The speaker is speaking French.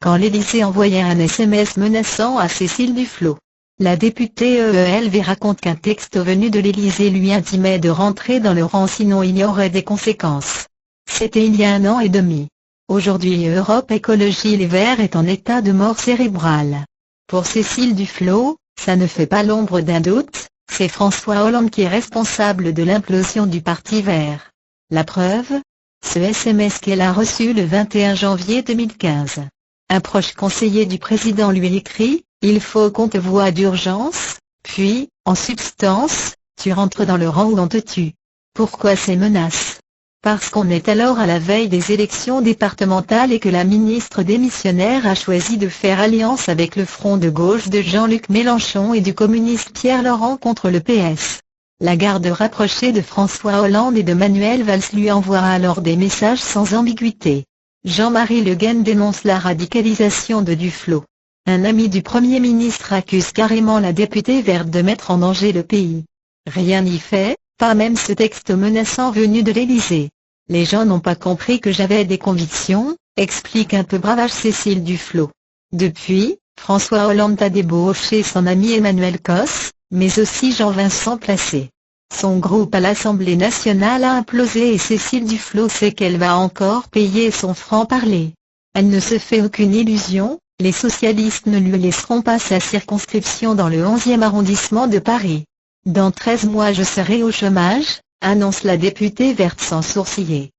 quand l'Élysée envoyait un SMS menaçant à Cécile Duflot. La députée EELV raconte qu'un texte venu de l'Élysée lui intimait de rentrer dans le rang sinon il y aurait des conséquences. C'était il y a 1 an et demi. Aujourd'hui Europe Écologie Les Verts est en état de mort cérébrale. Pour Cécile Duflot, ça ne fait pas l'ombre d'un doute, c'est François Hollande qui est responsable de l'implosion du Parti Vert. La preuve ? Ce SMS qu'elle a reçu le 21 janvier 2015. Un proche conseiller du président lui écrit « Il faut qu'on te voie d'urgence », puis, en substance, « Tu rentres dans le rang ou on te tue ». Pourquoi ces menaces ? Parce qu'on est alors à la veille des élections départementales et que la ministre démissionnaire a choisi de faire alliance avec le front de gauche de Jean-Luc Mélenchon et du communiste Pierre Laurent contre le PS. La garde rapprochée de François Hollande et de Manuel Valls lui envoie alors des messages sans ambiguïté. Jean-Marie Le Guen dénonce la radicalisation de Duflot. Un ami du Premier ministre accuse carrément la députée verte de mettre en danger le pays. Rien n'y fait, pas même ce texte menaçant venu de l'Élysée. Les gens n'ont pas compris que j'avais des convictions, explique un peu bravage Cécile Duflot. Depuis, François Hollande a débauché son ami Emmanuel Cos, mais aussi Jean-Vincent Placé. Son groupe à l'Assemblée nationale a implosé et Cécile Duflot sait qu'elle va encore payer son franc-parler. Elle ne se fait aucune illusion, les socialistes ne lui laisseront pas sa circonscription dans le 11e arrondissement de Paris. Dans 13 mois je serai au chômage, annonce la députée verte sans sourciller.